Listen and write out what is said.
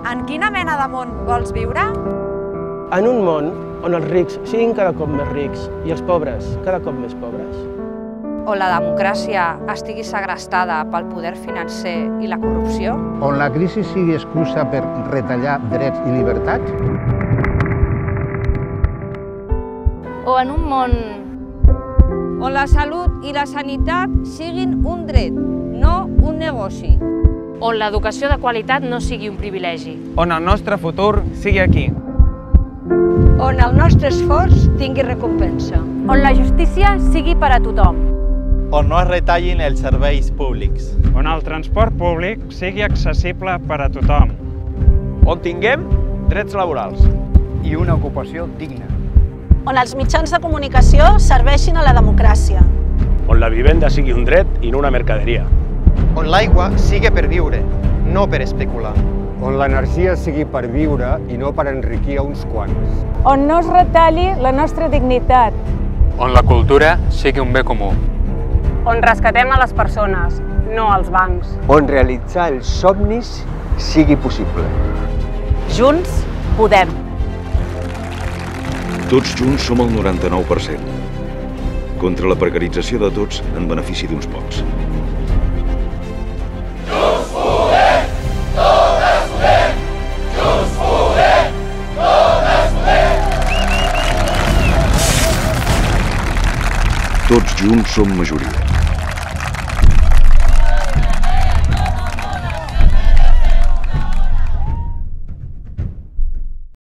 En quina mena de món vols viure? En un món on els rics siguin cada cop més rics i els pobres cada cop més pobres. On la democràcia estigui segrestada pel poder financer i la corrupció. On la crisi sigui excusa per retallar drets i llibertats. O en un món on la salut i la sanitat siguin un dret, no un negoci. On l'educació de qualitat no sigui un privilegi. On el nostre futur sigui aquí. On el nostre esforç tingui recompensa. On la justícia sigui per a tothom. On no es retallin els serveis públics. On el transport públic sigui accessible per a tothom. On tinguem drets laborals. I una ocupació digna. On els mitjans de comunicació serveixin a la democràcia. On la vivenda sigui un dret i no una mercaderia. On l'aigua sigui per viure, no per especular. On l'energia sigui per viure i no per enriquir a uns quants. On no es retalli la nostra dignitat. On la cultura sigui un bé comú. On rescatem a les persones, no als bancs. On realitzar els somnis sigui possible. Junts podem. Tots junts som el 99%. Contra la precarització de tots en benefici d'uns pocs. Tots junts som majoria.